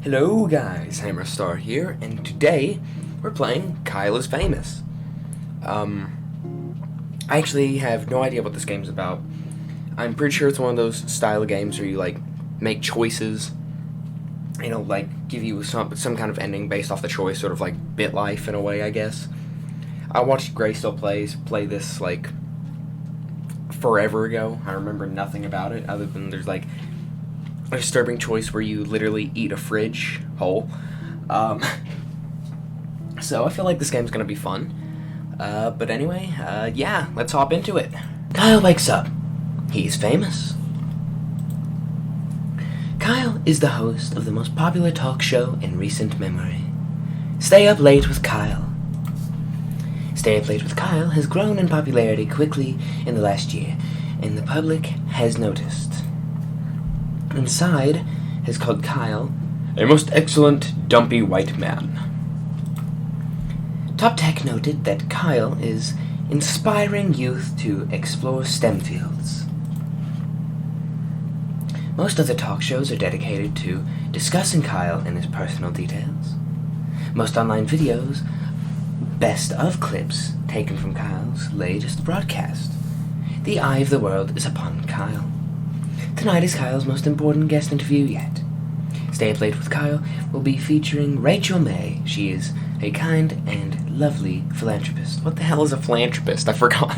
Hello guys, HammerStar here, and today we're playing Kyle is Famous. I actually have no idea what this game's about. I'm pretty sure it's one of those style of games where you make choices, give you some kind of ending based off the choice, sort of like BitLife in a way, I guess. I watched Gray Still play this forever ago. I remember nothing about it other than there's a disturbing choice where you literally eat a fridge whole. So I feel like this game's gonna be fun. But anyway, yeah, let's hop into it. Kyle wakes up. He's famous. Kyle is the host of the most popular talk show in recent memory. Stay Up Late with Kyle. Stay Up Late with Kyle has grown in popularity quickly in the last year, and the public has noticed. Inside has called Kyle a most excellent, dumpy white man. Top Tech noted that Kyle is inspiring youth to explore STEM fields. Most other talk shows are dedicated to discussing Kyle and his personal details. Most online videos, best of clips taken from Kyle's latest broadcast. The eye of the world is upon Kyle. Tonight is Kyle's most important guest interview yet. Stay Up Late with Kyle will be featuring Rachel May. She is a kind and lovely philanthropist. What the hell is a philanthropist? I forgot.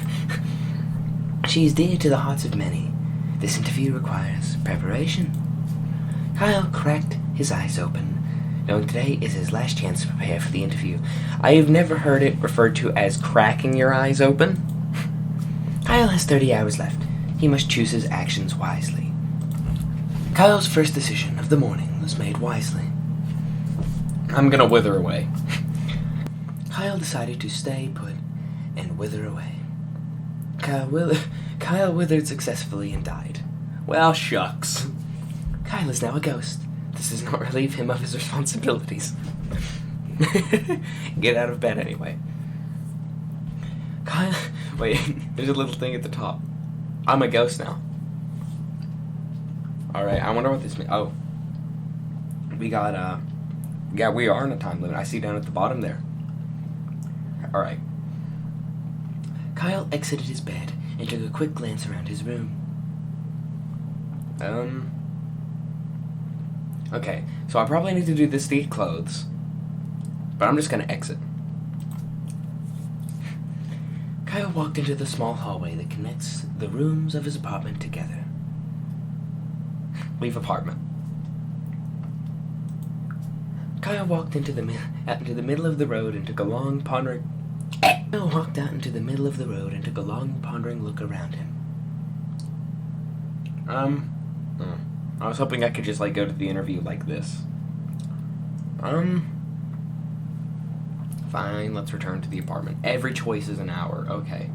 She is dear to the hearts of many. This interview requires preparation. Kyle cracked his eyes open, knowing today is his last chance to prepare for the interview. I have never heard it referred to as cracking your eyes open. Kyle has 30 hours left. He must choose his actions wisely. Kyle's first decision of the morning was made wisely. I'm gonna wither away. Kyle decided to stay put and wither away. Kyle withered successfully and died. Well, shucks. Kyle is now a ghost. This does not relieve him of his responsibilities. Get out of bed anyway. Kyle, wait, there's a little thing at the top. I'm a ghost now. Alright, I wonder what this means. Oh. We are in a time limit. I see down at the bottom there. Alright. Kyle exited his bed and took a quick glance around his room. Okay, so I probably need to do this to get clothes. But I'm just gonna exit. Kyle walked into the small hallway that connects the rooms of his apartment together. Leave apartment. Kyle walked out into the middle of the road and took a long, pondering... Kyle walked out into the middle of the road and took a long, pondering look around him. I was hoping I could just, go to the interview like this. Fine, let's return to the apartment. Every choice is an hour. Okay.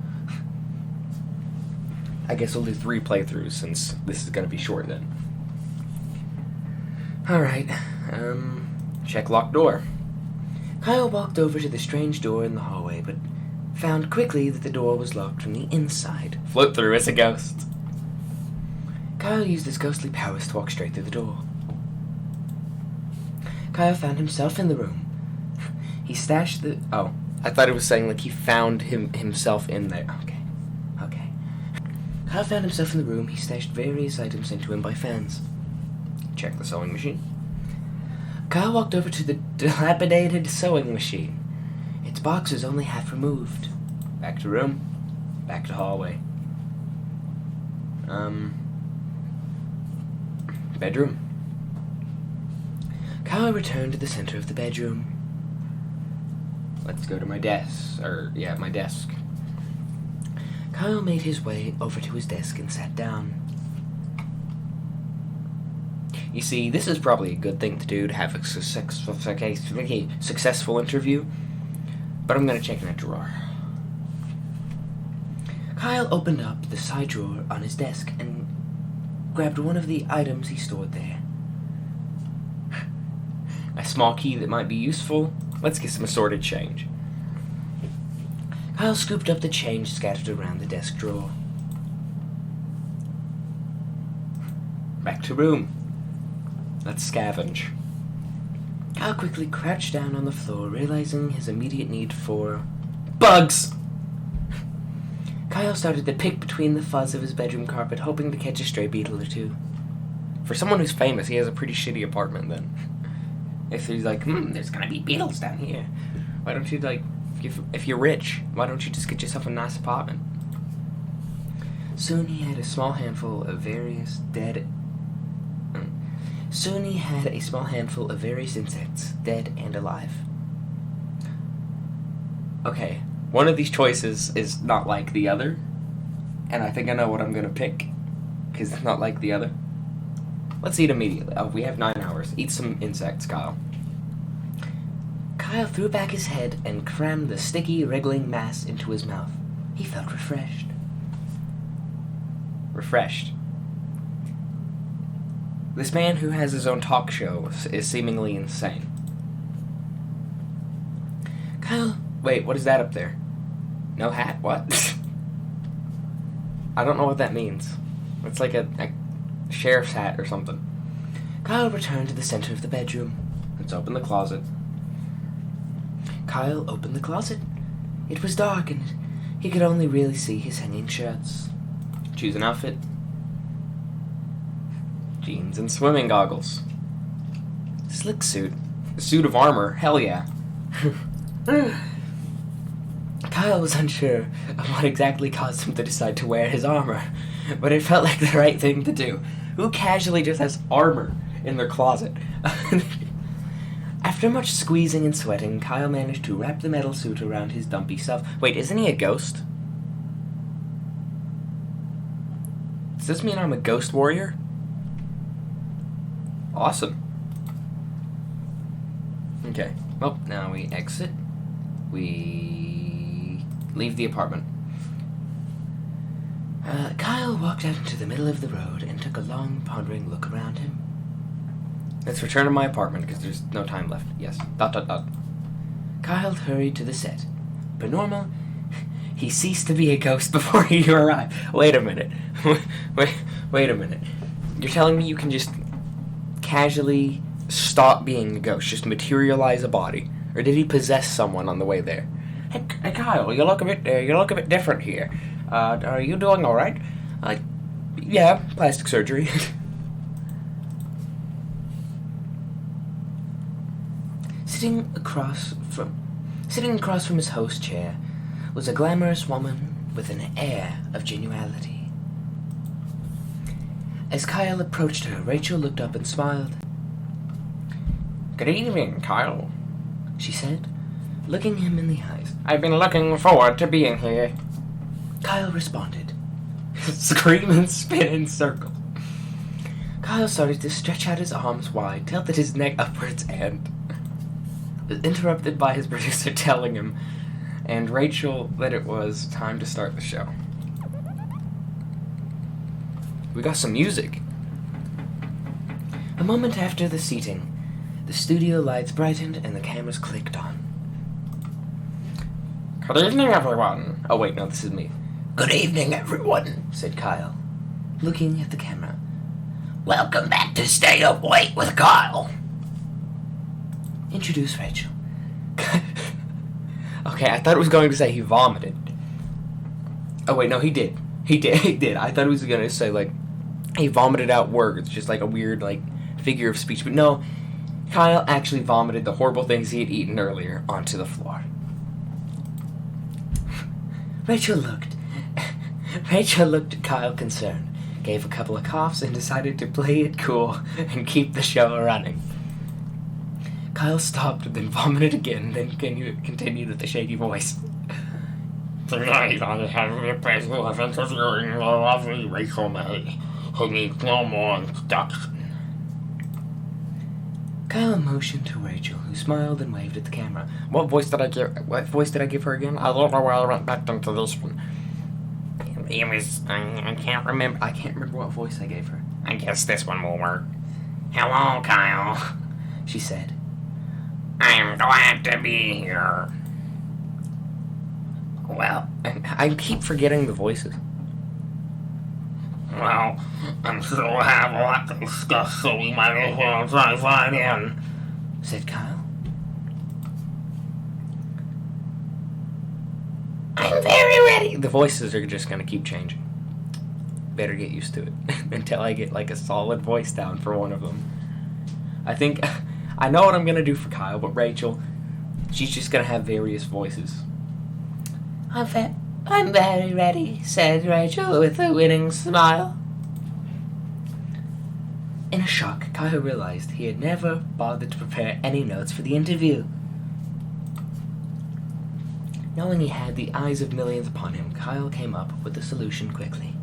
I guess we'll do 3 playthroughs since this is gonna be short then. Alright, check locked door. Kyle walked over to the strange door in the hallway, but found quickly that the door was locked from the inside. Float through as a ghost. Kyle used his ghostly powers to walk straight through the door. Kyle found himself in the room. He stashed the... Oh, I thought it was saying he found himself in there. Okay. Kyle found himself in the room. He stashed various items sent to him by fans. Check the sewing machine. Kyle walked over to the dilapidated sewing machine. Its box was only half removed. Back to room. Back to hallway. Bedroom. Kyle returned to the center of the bedroom. Let's go to my desk. My desk. Kyle made his way over to his desk and sat down. You see, this is probably a good thing to do to have a successful interview, but I'm going to check in a drawer. Kyle opened up the side drawer on his desk and grabbed one of the items he stored there. A small key that might be useful. Let's get some assorted change. Kyle scooped up the change scattered around the desk drawer. Back to room. Let's scavenge. Kyle quickly crouched down on the floor, realizing his immediate need for bugs. Kyle started to pick between the fuzz of his bedroom carpet, hoping to catch a stray beetle or two. For someone who's famous, he has a pretty shitty apartment then. If he's like, there's gonna be beetles down here. Why don't you, like, if you're rich, why don't you just get yourself a nice apartment? Soon he had a small handful of various insects, dead and alive. Okay, one of these choices is not like the other, and I think I know what I'm gonna pick, because it's not like the other. Let's eat immediately. Oh, we have 9 hours. Eat some insects, Kyle. Kyle threw back his head and crammed the sticky, wriggling mass into his mouth. He felt refreshed. This man who has his own talk show is seemingly insane. Kyle, wait, what is that up there? No hat? What? I don't know what that means. It's like a sheriff's hat or something. Kyle returned to the center of the bedroom. Let's open the closet. Kyle opened the closet. It was dark and he could only really see his hanging shirts. Choose an outfit. Jeans and swimming goggles. Slick suit. A suit of armor. Hell yeah. Kyle was unsure of what exactly caused him to decide to wear his armor, but it felt like the right thing to do. Who casually just has armor in their closet? After much squeezing and sweating, Kyle managed to wrap the metal suit around his dumpy self. Wait, isn't he a ghost? Does this mean I'm a ghost warrior? Awesome. Okay, well, now we exit. We leave the apartment. Kyle walked out into the middle of the road and took a long, pondering look around him. Let's return to my apartment, because there's no time left. Yes. ... Kyle hurried to the set. But normal, he ceased to be a ghost before you arrived. Wait a minute. Wait a minute. You're telling me you can just casually stop being a ghost, just materialize a body? Or did he possess someone on the way there? Hey Kyle, you look a bit different here. Are you doing all right? Yeah, plastic surgery. Sitting across from his host chair was a glamorous woman with an air of genuality. As Kyle approached her, Rachel looked up and smiled. "Good evening, Kyle," she said, looking him in the eyes. "I've been looking forward to being here." Kyle responded. Scream and spin in circles. Kyle started to stretch out his arms wide, tilted his neck upwards, and was interrupted by his producer telling him and Rachel that it was time to start the show. We got some music. A moment after the seating, the studio lights brightened and the cameras clicked on. "Good evening, everyone." Oh wait, no, this is me. "Good evening, everyone," said Kyle, looking at the camera. "Welcome back to Stay Up Late with Kyle." Introduce Rachel. Okay, I thought it was going to say he vomited. Oh wait, no, he did. He did. I thought it was going to say, like, he vomited out words, just like a weird, like, figure of speech. But no, Kyle actually vomited the horrible things he had eaten earlier onto the floor. Rachel looked at Kyle concerned, gave a couple of coughs, and decided to play it cool and keep the show running. Kyle stopped, then vomited again, then continued with a shaky voice. "Tonight I have the pleasure of interviewing the lovely Rachel May, who needs no more introduction." Kyle motioned to Rachel, who smiled and waved at the camera. What voice did I give her again? I don't know why I went back into this one. It was, I can't remember what voice I gave her. I guess this one will work. "Hello, Kyle," she said. "I'm glad to be here." Well, I keep forgetting the voices. "Well, I'm sure we'll have a lot to discuss, so we might as well dive right in," said Kyle. I'm very ready. The voices are just going to keep changing. Better get used to it until I get like a solid voice down for one of them. I know what I'm going to do for Kyle, but Rachel, she's just going to have various voices. I'm very ready, said Rachel with a winning smile. In a shock, Kyle realized he had never bothered to prepare any notes for the interview. Knowing he had the eyes of millions upon him, Kyle came up with a solution quickly.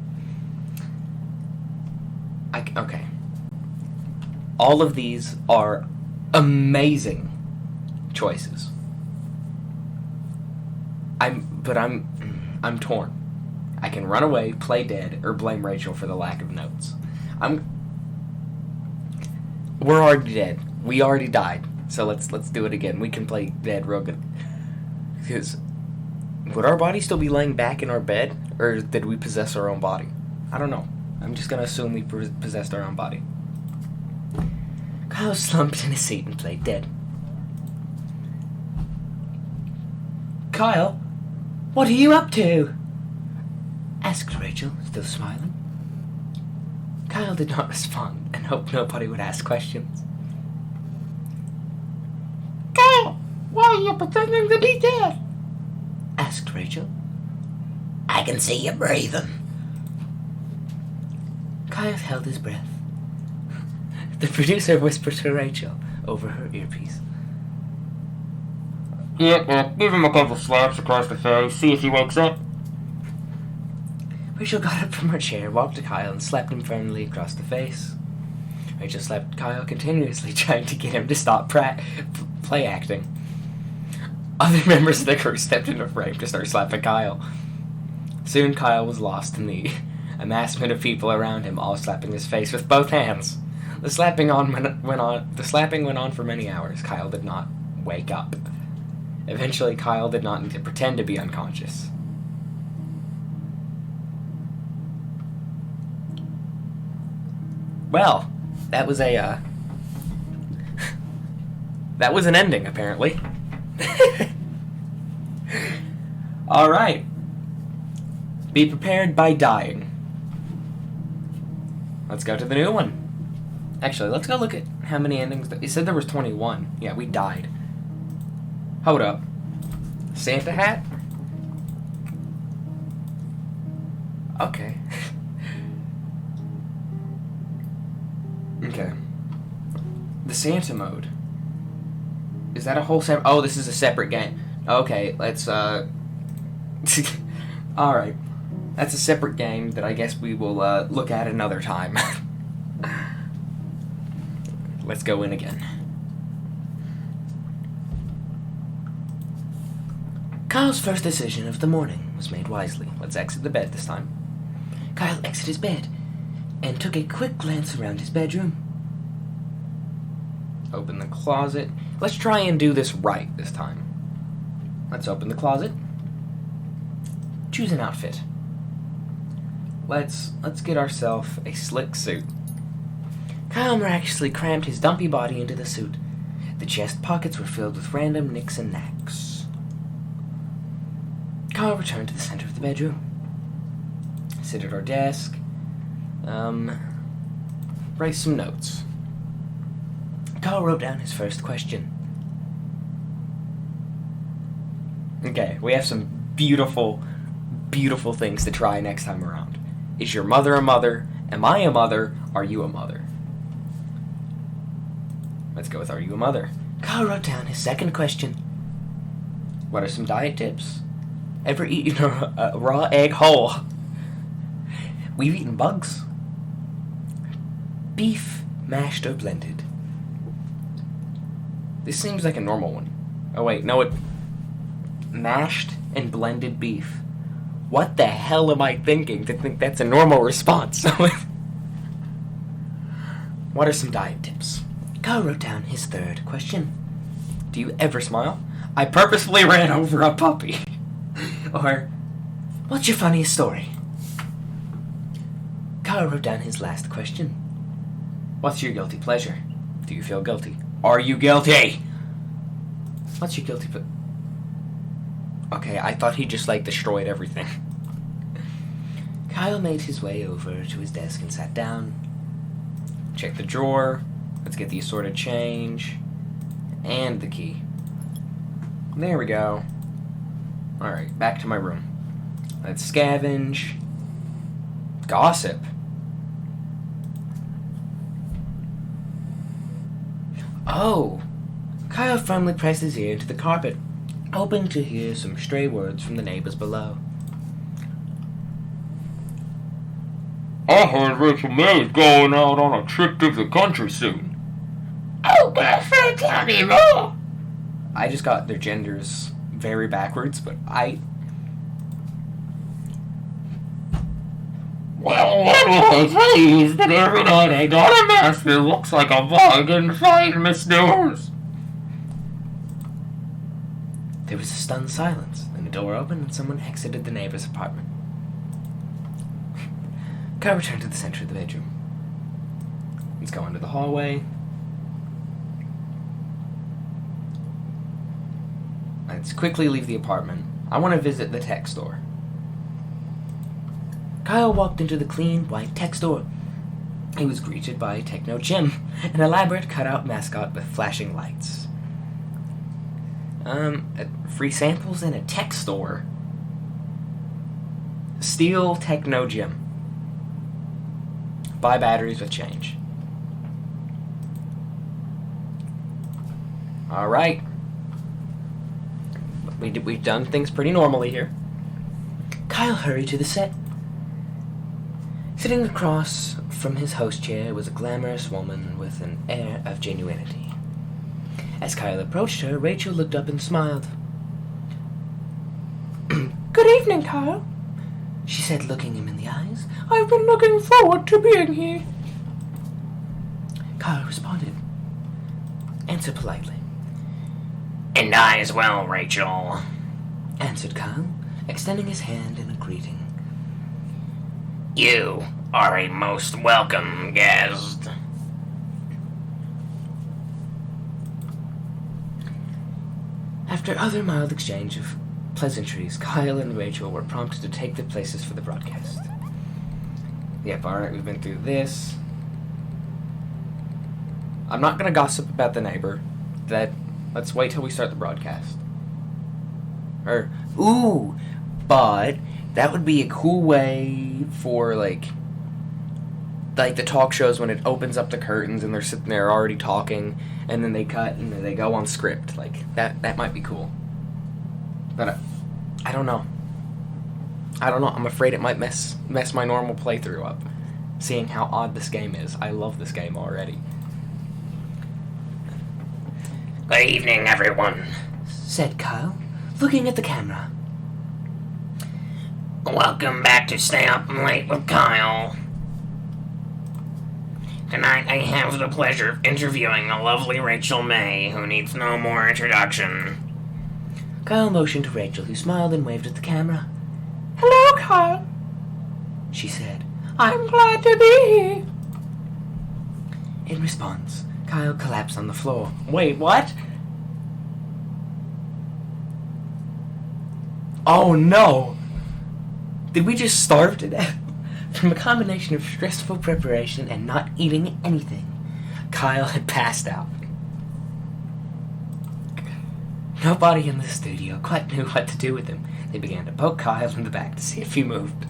Okay. All of these are amazing choices. I'm torn. I can run away, play dead, or blame Rachel for the lack of notes. We're already dead. We already died. So let's do it again. We can play dead real good. Because would our body still be laying back in our bed, or did we possess our own body? I don't know. I'm just gonna assume we possessed our own body. Kyle slumped in his seat and played dead. Kyle, what are you up to? Asked Rachel, still smiling. Kyle did not respond and hoped nobody would ask questions. Kyle, why are you pretending to be dead? Asked Rachel. I can see you breathing. Kyle held his breath. The producer whispered to Rachel over her earpiece. Yeah, give him a couple slaps across the face, see if he wakes up. Rachel got up from her chair, walked to Kyle, and slapped him firmly across the face. Rachel slapped Kyle continuously, trying to get him to stop play acting. Other members of the crew stepped into frame to start slapping Kyle. Soon Kyle was lost in the amassment of people around him, all slapping his face with both hands. The slapping went on for many hours. Kyle did not wake up. Eventually, Kyle did not need to pretend to be unconscious. Well, that was an ending, apparently. Alright. Be prepared by dying. Let's go to the new one. Actually, let's go look at how many endings. It said there was 21. Yeah, we died. Hold up. Santa hat? Okay. Okay. The Santa mode. Is that a whole separate... Oh, this is a separate game. Okay, let's, Alright. That's a separate game that I guess we will, look at another time. Let's go in again. Kyle's first decision of the morning was made wisely. Let's exit the bed this time. Kyle exited his bed and took a quick glance around his bedroom. Open the closet. Let's try and do this right this time. Let's open the closet. Choose an outfit. Let's get ourselves a slick suit. Kyle miraculously crammed his dumpy body into the suit. The chest pockets were filled with random nicks and knacks. Kyle returned to the center of the bedroom. Sit at our desk. Write some notes. Kyle wrote down his first question. Okay, we have some beautiful, beautiful things to try next time around. Is your mother a mother? Am I a mother? Are you a mother? Let's go with Are You a Mother? Kyle wrote down his second question. What are some diet tips? Ever eaten a raw egg whole? We've eaten bugs. Beef, mashed or blended. This seems like a normal one. Oh wait, no, mashed and blended beef. What the hell am I thinking to think that's a normal response? What are some diet tips? Kyle wrote down his third question. Do you ever smile? I purposefully ran over a puppy. Or, what's your funniest story? Kyle wrote down his last question. What's your guilty pleasure? Do you feel guilty? Are you guilty? What's your guilty plea? Okay, I thought he just, like, destroyed everything. Kyle made his way over to his desk and sat down. Check the drawer. Let's get the assorted change. And the key. There we go. Alright, back to my room. Let's scavenge. Gossip. Oh! Kyle firmly pressed his ear into the carpet, hoping to hear some stray words from the neighbors below. I heard Rachel May's going out on a trip to the country soon. Oh, girlfriend, tell me more! I just got their genders very backwards, but Well, what will I tell you is that every night I got a mess that looks like a bug and find Miss Doors. There was a stunned silence, then the door opened and someone exited the neighbor's apartment. Kyle returned to the center of the bedroom. Let's go into the hallway. Let's quickly leave the apartment. I want to visit the tech store. Kyle walked into the clean, white tech store. He was greeted by Techno Jim, an elaborate cutout mascot with flashing lights. Free samples in a tech store. Steal Techno Jim. Buy batteries with change. Alright. We've done things pretty normally here. Kyle hurried to the set. Sitting across from his host chair was a glamorous woman with an air of genuinity. As Kyle approached her, Rachel looked up and smiled. "Good evening, Kyle," she said, looking him in the eyes. "I've been looking forward to being here." Kyle responded. Answer politely. "And I as well, Rachel," answered Kyle, extending his hand in a greeting. "You are a most welcome guest." After other mild exchange of pleasantries, Kyle and Rachel were prompted to take their places for the broadcast. Yep, alright, we've been through this. I'm not gonna gossip about the neighbor. Let's wait till we start the broadcast. But that would be a cool way for, like the talk shows when it opens up the curtains and they're sitting there already talking, and then they cut and then they go on script. Like, that might be cool. But I don't know. I'm afraid it might mess my normal playthrough up, seeing how odd this game is. I love this game already. "Good evening, everyone," said Kyle, looking at the camera. "Welcome back to Stay Up Late with Kyle. Tonight I have the pleasure of interviewing the lovely Rachel May, who needs no more introduction." Kyle motioned to Rachel, who smiled and waved at the camera. "Hello, Kyle," she said. "I'm glad to be here." In response, Kyle collapsed on the floor. Wait, what? Oh no! Did we just starve to death? From a combination of stressful preparation and not eating anything, Kyle had passed out. Nobody in the studio quite knew what to do with him. They began to poke Kyle in the back to see if he moved.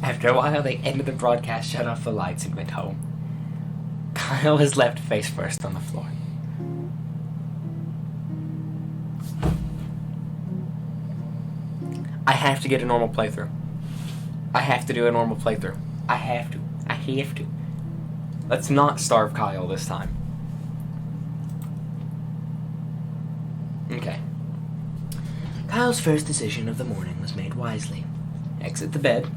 After a while, they ended the broadcast, shut off the lights, and went home. Kyle was left face first on the floor. I have to get a normal playthrough. I have to do a normal playthrough. I have to. Let's not starve Kyle this time. Okay. Kyle's first decision of the morning was made wisely. Exit the bed.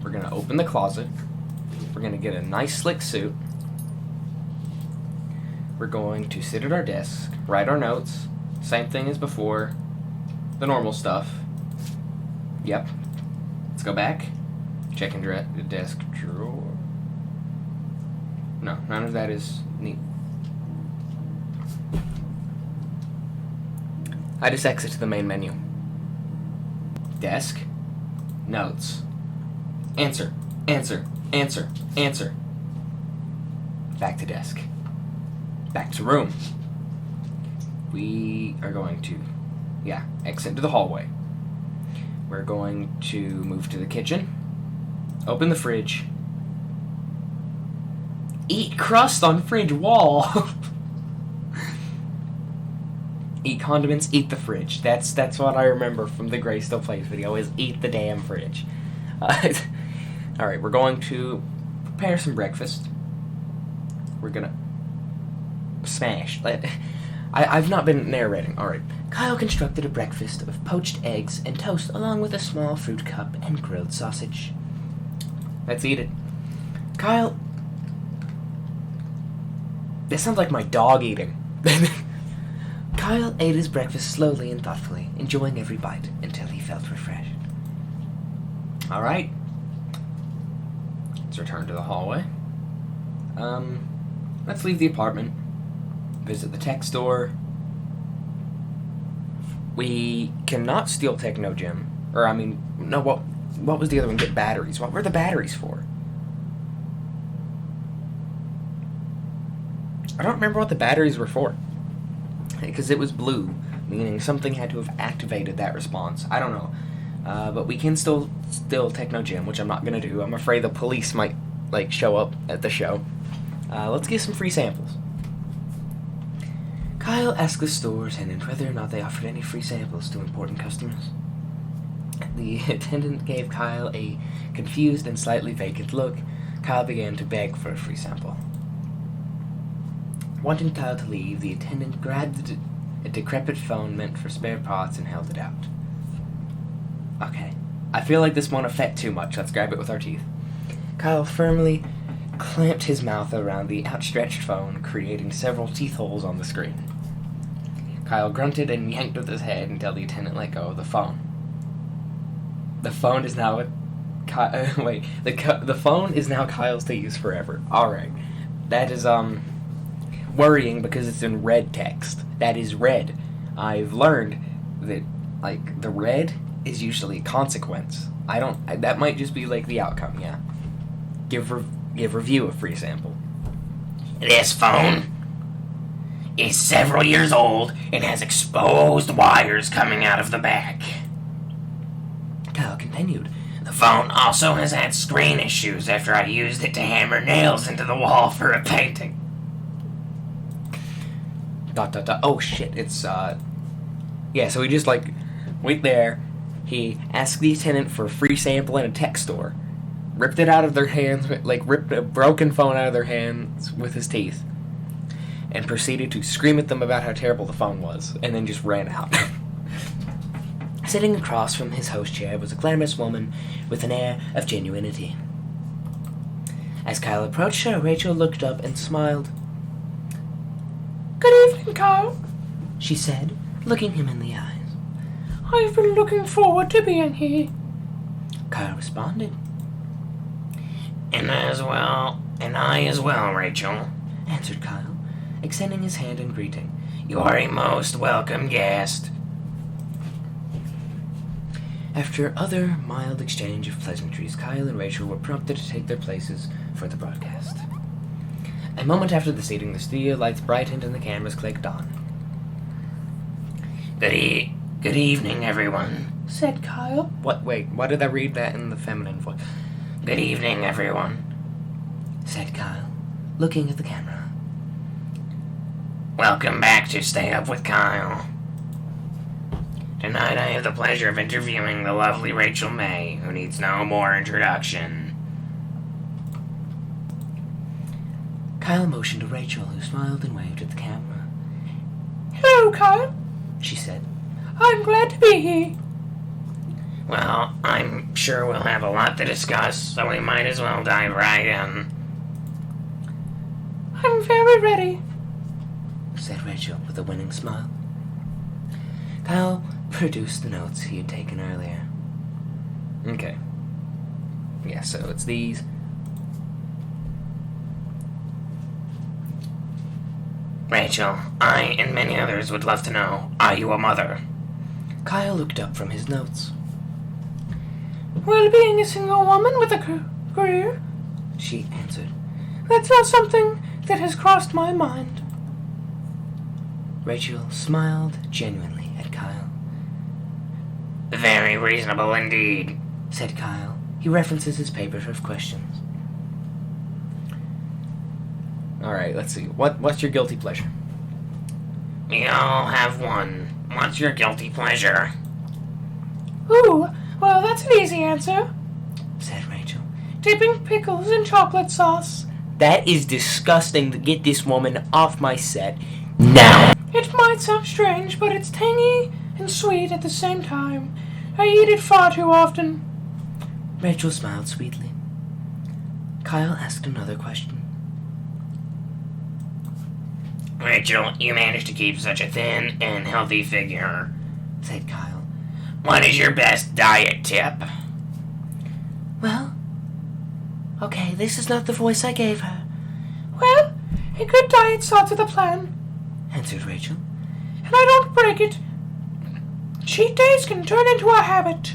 We're going to open the closet. We're going to get a nice slick suit. We're going to sit at our desk, write our notes. Same thing as before. The normal stuff. Yep. Let's go back. Check in the desk drawer. No, none of that is neat. I just exit to the main menu. Desk. Notes. Answer. Answer. Answer. Answer. Back to desk. Back to room. We are going to, exit to the hallway. We're going to move to the kitchen. Open the fridge. Eat crust on fridge wall. Eat condiments, eat the fridge. That's what I remember from the Gray Still Plays video, is eat the damn fridge. Alright, we're going to prepare some breakfast. We're gonna smash. I've not been narrating. Alright. Kyle constructed a breakfast of poached eggs and toast along with a small fruit cup and grilled sausage. Let's eat it. Kyle... This sounds like my dog eating. Kyle ate his breakfast slowly and thoughtfully, enjoying every bite until he felt refreshed. Alright. Let's return to the hallway. Let's leave the apartment. Visit the tech store. We cannot steal Techno Gym. What was the other one? Get batteries. What were the batteries for? I don't remember what the batteries were for. Because it was blue, meaning something had to have activated that response. I don't know. But we can still steal Techno Gym, which I'm not going to do. I'm afraid the police might, show up at the show. Let's get some free samples. Kyle asked the store attendant whether or not they offered any free samples to important customers. The attendant gave Kyle a confused and slightly vacant look. Kyle began to beg for a free sample. Wanting Kyle to leave, the attendant grabbed a decrepit phone meant for spare parts and held it out. Okay. I feel like this won't affect too much. Let's grab it with our teeth. Kyle firmly clamped his mouth around the outstretched phone, creating several teeth holes on the screen. Kyle grunted and yanked with his head until the attendant let go of the phone. The phone is now the phone is now Kyle's to use forever. Alright. That is, worrying because it's in red text. That is red. I've learned that, the red is usually a consequence. That might just be, the outcome, yeah. Give review a free sample. This phone is several years old and has exposed wires coming out of the back. Kyle continued. The phone also has had screen issues after I used it to hammer nails into the wall for a painting. ... Oh shit, it's, yeah, so he just, wait there. He asked the attendant for a free sample in a tech store. Ripped it out of their hands, ripped a broken phone out of their hands with his teeth. And proceeded to scream at them about how terrible the phone was, and then just ran out. Sitting across from his host chair was a glamorous woman with an air of genuinity. As Kyle approached her, Rachel looked up and smiled. "Good evening, Kyle," she said, looking him in the eyes. "I've been looking forward to being here." Kyle responded. And I as well, Rachel," answered Kyle, extending his hand in greeting. "You are a most welcome guest." After other mild exchange of pleasantries, Kyle and Rachel were prompted to take their places for the broadcast. A moment after the seating, the studio lights brightened and the cameras clicked on. Good evening, everyone," said Kyle. Why did I read that in the feminine voice? "Good evening, everyone," said Kyle, looking at the camera. "Welcome back to Stay Up with Kyle. Tonight I have the pleasure of interviewing the lovely Rachel May, who needs no more introduction." Kyle motioned to Rachel, who smiled and waved at the camera. "Hello, Kyle," she said. "I'm glad to be here." "Well, I'm sure we'll have a lot to discuss, so we might as well dive right in." "I'm very ready," said Rachel with a winning smile. Kyle produced the notes he had taken earlier. Okay. Yeah, so it's these. Rachel, I and many others would love to know, are you a mother? Kyle looked up from his notes. Well, being a single woman with a career, She answered. that's not something that has crossed my mind. Rachel smiled genuinely at Kyle. Very reasonable indeed. Said Kyle. He references his paper of questions. Alright, let's see. What's your guilty pleasure? We all have one. What's your guilty pleasure? Ooh, well, that's an easy answer. Said Rachel. Dipping pickles in chocolate sauce. That is disgusting. To get this woman off my set now. It might sound strange, but it's tangy and sweet at the same time. I eat it far too often. Rachel smiled sweetly. Kyle asked another question. Rachel, you managed to keep such a thin and healthy figure. Said Kyle. What is your best diet tip? Well, okay, this is not the voice I gave her. Well, a good diet starts with a plan, Answered Rachel. and I don't break it. Cheat days can turn into a habit.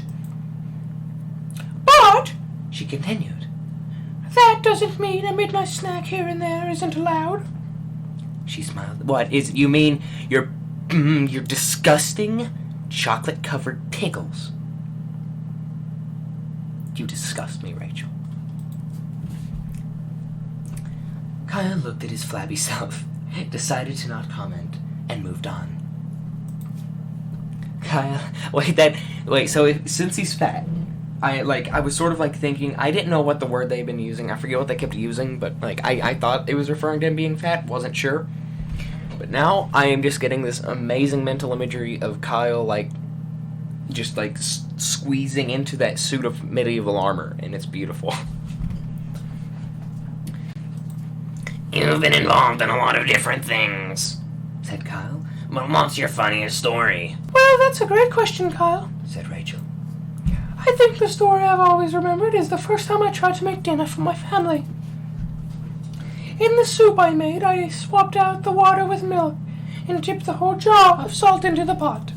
But She continued. that doesn't mean a midnight snack here and there isn't allowed. She smiled. What is you mean your disgusting chocolate-covered pickles? You disgust me, Rachel. Kyle looked at his flabby self, decided to not comment, and moved on. Kyle, since he's fat, I was sort of thinking, I didn't know what the word they'd been using. I forget what they kept using, but I thought it was referring to him being fat, wasn't sure. But now I am just getting this amazing mental imagery of Kyle squeezing into that suit of medieval armor, and it's beautiful. You've been involved in a lot of different things. Said Kyle. But what's your funniest story? Well, that's a great question, Kyle. Said Rachel. I think the story I've always remembered is the first time I tried to make dinner for my family. In the soup I made, I swapped out the water with milk and dipped the whole jar of salt into the pot.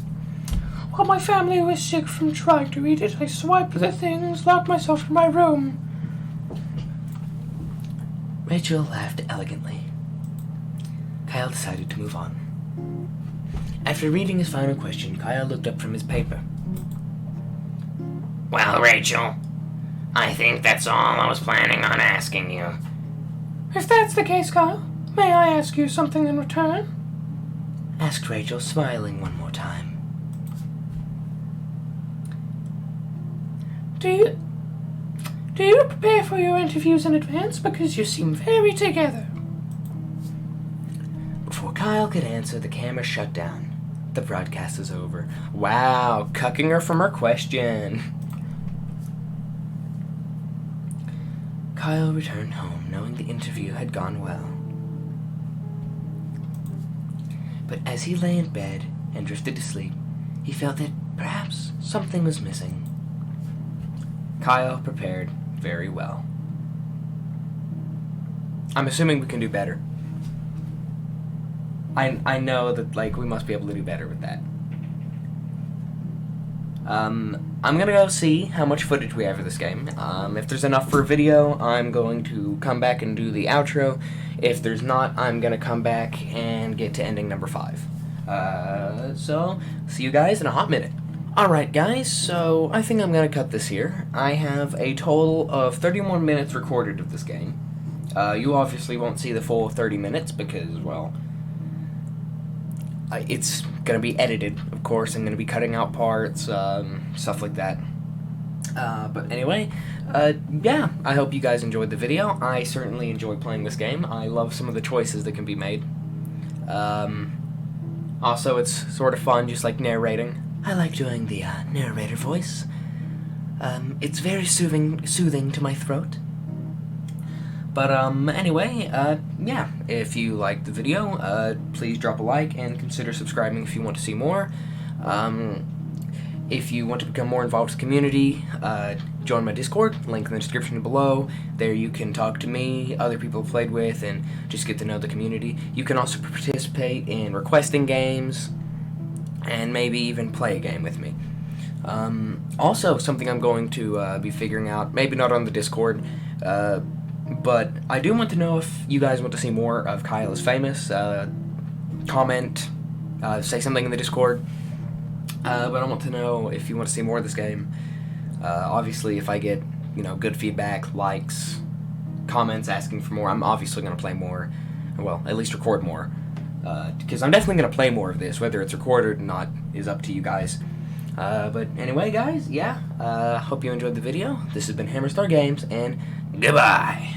While my family was sick from trying to eat it, I swiped the things, locked myself in my room. Rachel laughed elegantly. Kyle decided to move on. After reading his final question, Kyle looked up from his paper. Well, Rachel, I think that's all I was planning on asking you. If that's the case, Kyle, may I ask you something in return? Asked Rachel, smiling one more time. Do you prepare for your interviews in advance? Because you seem very together. Before Kyle could answer, the camera shut down. The broadcast is over. Wow, cucking her from her question. Kyle returned home, knowing the interview had gone well. But as he lay in bed and drifted to sleep, he felt that perhaps something was missing. Kyle prepared very well. I'm assuming we can do better. I know that we must be able to do better with that. I'm gonna go see how much footage we have for this game. If there's enough for a video, I'm going to come back and do the outro. If there's not, I'm gonna come back and get to ending number 5. So, see you guys in a hot minute. Alright guys, so I think I'm gonna cut this here. I have a total of 31 minutes recorded of this game. You obviously won't see the full 30 minutes because, well, it's gonna be edited, of course. I'm gonna be cutting out parts, stuff like that. But anyway, yeah, I hope you guys enjoyed the video. I certainly enjoyed playing this game. I love some of the choices that can be made. Also, it's sort of fun, just like narrating. I like doing the narrator voice. It's very soothing to my throat. But anyway, yeah, if you liked the video, please drop a like and consider subscribing if you want to see more. If you want to become more involved with the community, join my Discord, link in the description below. There you can talk to me, other people I've played with, and just get to know the community. You can also participate in requesting games, and maybe even play a game with me. Also, something I'm going to be figuring out, maybe not on the Discord, but I do want to know if you guys want to see more of Kyle is Famous. Comment, say something in the Discord. But I want to know if you want to see more of this game. Obviously, if I get, good feedback, likes, comments asking for more, I'm obviously going to play more. Well, at least record more. Because I'm definitely going to play more of this. Whether it's recorded or not is up to you guys. But anyway, guys, hope you enjoyed the video. This has been HammerStar Games, and goodbye.